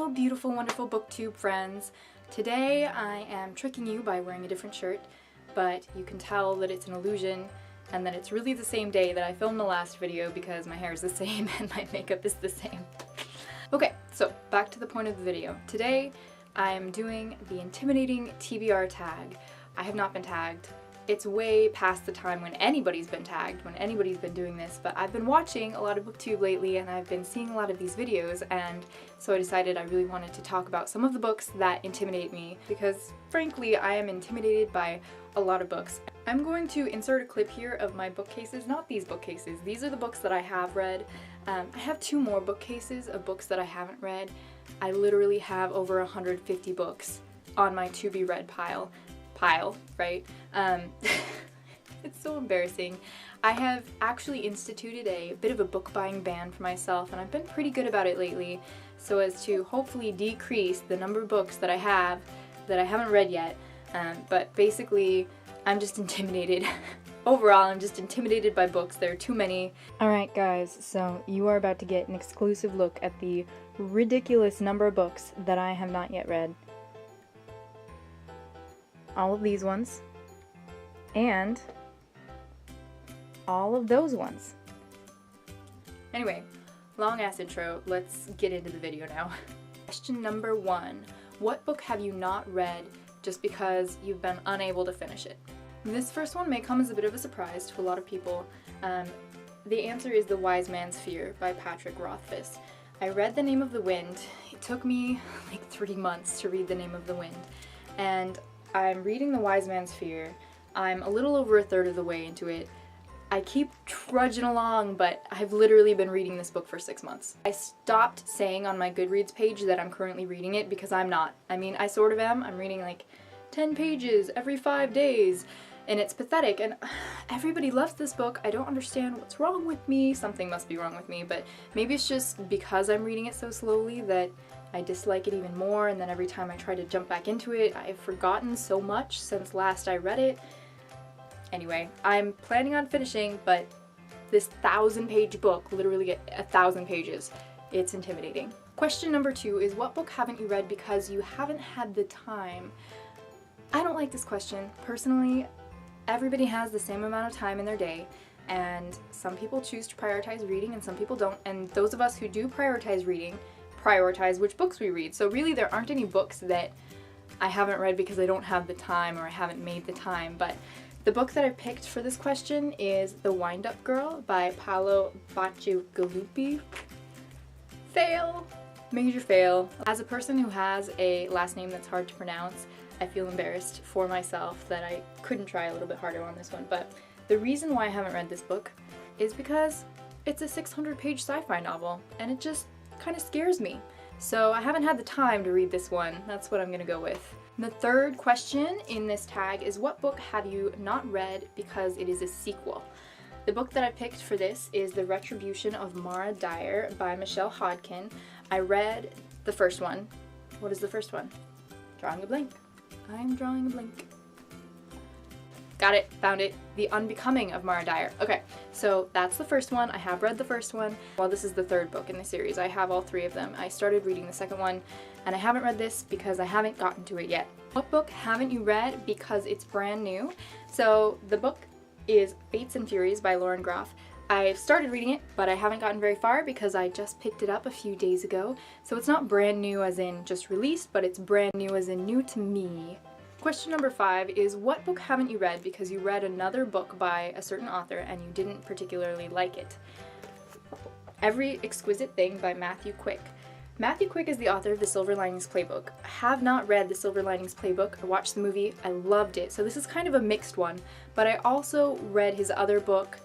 Hello beautiful, wonderful booktube friends. Today I am tricking you by wearing a different shirt, but you can tell that it's an illusion and that it's really the same day that I filmed the last video because my hair is the same and my makeup is the same. Okay, so back to the point of the video. Today I am doing the intimidating TBR tag. I have not been tagged. It's way past the time when anybody's been tagged, when anybody's been doing this, but I've been watching a lot of booktube lately and I've been seeing a lot of these videos, and so I decided I really wanted to talk about some of the books that intimidate me because frankly I am intimidated by a lot of books. I'm going to insert a clip here of my bookcases, not these bookcases. These are the books that I have read. I have 2 more bookcases of books that I haven't read. I literally have over 150 books on my to be read pile, right? It's so embarrassing. I have actually instituted a bit of a book buying ban for myself, and I've been pretty good about it lately, so as to hopefully decrease the number of books that I have that I haven't read yet. But basically, I'm just intimidated. Overall, I'm just intimidated by books. There are too many. Alright guys, so you are about to get an exclusive look at the ridiculous number of books that I have not yet read. All of these ones, and all of those ones. Anyway, long ass intro, let's get into the video now. Question number 1. What book have you not read just because you've been unable to finish it? This first one may come as a bit of a surprise to a lot of people. The answer is The Wise Man's Fear by Patrick Rothfuss. I read The Name of the Wind. It took me like 3 months to read The Name of the Wind, and I'm reading The Wise Man's Fear. I'm a little over a third of the way into it. I keep trudging along, but I've literally been reading this book for 6 months. I stopped saying on my Goodreads page that I'm currently reading it because I'm not. I mean, I sort of am. I'm reading like 10 pages every 5 days, and it's pathetic, and everybody loves this book. I don't understand what's wrong with me. Something must be wrong with me, but maybe it's just because I'm reading it so slowly that I dislike it even more, and then every time I try to jump back into it, I've forgotten so much since last I read it. Anyway, I'm planning on finishing, but this 1,000-page book, literally 1,000 pages, it's intimidating. Question number 2 is, what book haven't you read because you haven't had the time? I don't like this question. Personally, everybody has the same amount of time in their day, and some people choose to prioritize reading and some people don't, and those of us who do prioritize reading prioritize which books we read. So really there aren't any books that I haven't read because I don't have the time or I haven't made the time, but the book that I picked for this question is The Wind-Up Girl by Paolo Bacigalupi. Fail! Major fail. As a person who has a last name that's hard to pronounce, I feel embarrassed for myself that I couldn't try a little bit harder on this one, but the reason why I haven't read this book is because it's a 600-page sci-fi novel, and it just kind of scares me. So I haven't had the time to read this one. That's what I'm gonna go with. The third question in this tag is, what book have you not read because it is a sequel? The book that I picked for this is The Retribution of Mara Dyer by Michelle Hodkin. I read the first one. What is the first one? Drawing a blank. I'm drawing a blank. Got it, found it. The Unbecoming of Mara Dyer. Okay, so that's the first one. I have read the first one. Well, this is the 3rd book in the series. I have all 3 of them. I started reading the second one, and I haven't read this because I haven't gotten to it yet. What book haven't you read because it's brand new? So the book is Fates and Furies by Lauren Groff. I've started reading it, but I haven't gotten very far because I just picked it up a few days ago. So it's not brand new as in just released, but it's brand new as in new to me. Question number 5 is, what book haven't you read because you read another book by a certain author and you didn't particularly like it? Every Exquisite Thing by Matthew Quick. Matthew Quick is the author of The Silver Linings Playbook. I have not read The Silver Linings Playbook. I watched the movie. I loved it. So this is kind of a mixed one, but I also read his other book,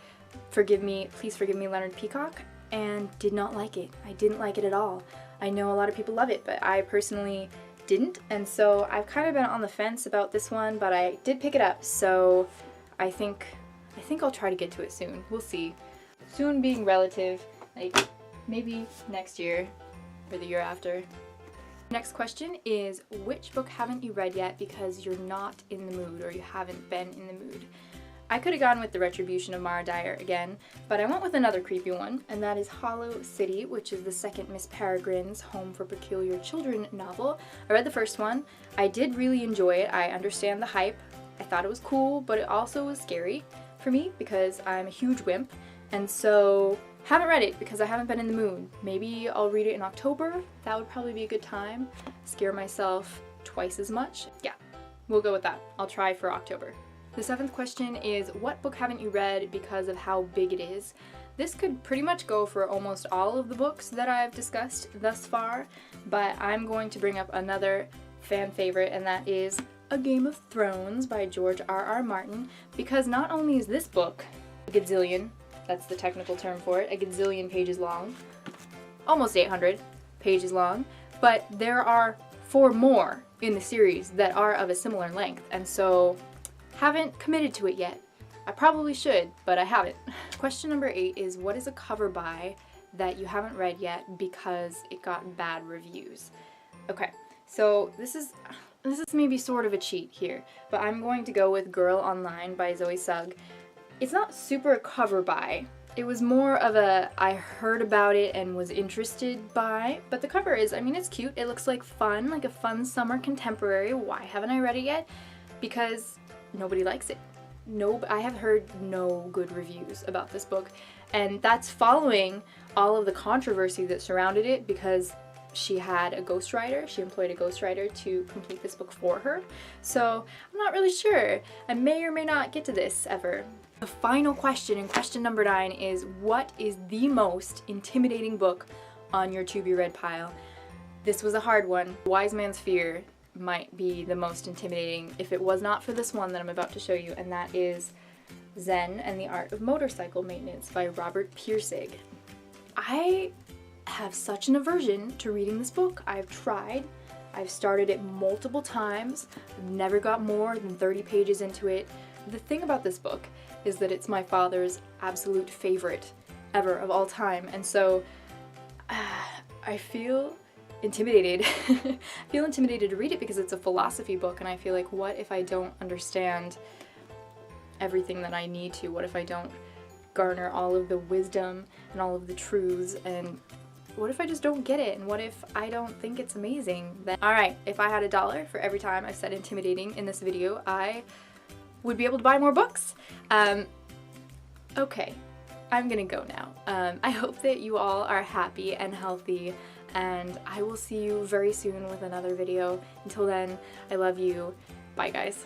Please Forgive Me, Leonard Peacock, and did not like it. I didn't like it at all. I know a lot of people love it, but I personally didn't, and so I've kind of been on the fence about this one, but I did pick it up, so I think I'll try to get to it soon. We'll see. Soon being relative, like maybe next year or the year after. Next question is, which book haven't you read yet because you're not in the mood or you haven't been in the mood? I could have gone with The Retribution of Mara Dyer again, but I went with another creepy one, and that is Hollow City, which is the second Miss Peregrine's Home for Peculiar Children novel. I read the first one. I did really enjoy it. I understand the hype. I thought it was cool, but it also was scary for me because I'm a huge wimp, and so haven't read it because I haven't been in the mood. Maybe I'll read it in October. That would probably be a good time. Scare myself twice as much. Yeah, we'll go with that. I'll try for October. The 7th question is, what book haven't you read because of how big it is? This could pretty much go for almost all of the books that I've discussed thus far, but I'm going to bring up another fan favorite, and that is A Game of Thrones by George R.R. Martin, because not only is this book a gazillion, that's the technical term for it, a gazillion pages long, almost 800 pages long, but there are 4 more in the series that are of a similar length, and so haven't committed to it yet. I probably should, but I haven't. Question number 8 is, what is a cover by that you haven't read yet because it got bad reviews? Okay, so this is maybe sort of a cheat here, but I'm going to go with Girl Online by Zoe Sugg. It's not super a cover by. It was more of a I heard about it and was interested by, but the cover is, I mean, it's cute. It looks like fun, like a fun summer contemporary. Why haven't I read it yet? Because nobody likes it. I have heard no good reviews about this book, and that's following all of the controversy that surrounded it because she had a ghostwriter. She employed a ghostwriter to complete this book for her. So I'm not really sure. I may or may not get to this ever. The final question, and question number 9, is, what is the most intimidating book on your to-be-read pile? This was a hard one. Wise Man's Fear might be the most intimidating if it was not for this one that I'm about to show you, and that is Zen and the Art of Motorcycle Maintenance by Robert Pirsig. I have such an aversion to reading this book. I've tried. I've started it multiple times. I've never got more than 30 pages into it. The thing about this book is that it's my father's absolute favorite ever of all time, and so I feel intimidated. I feel intimidated to read it because it's a philosophy book, and I feel like, what if I don't understand everything that I need to? What if I don't garner all of the wisdom and all of the truths, and what if I just don't get it, and what if I don't think it's amazing? Then, alright, if I had $1 for every time I said intimidating in this video, I would be able to buy more books. Okay, I'm gonna go now. I hope that you all are happy and healthy, and I will see you very soon with another video. Until then, I love you. Bye, guys.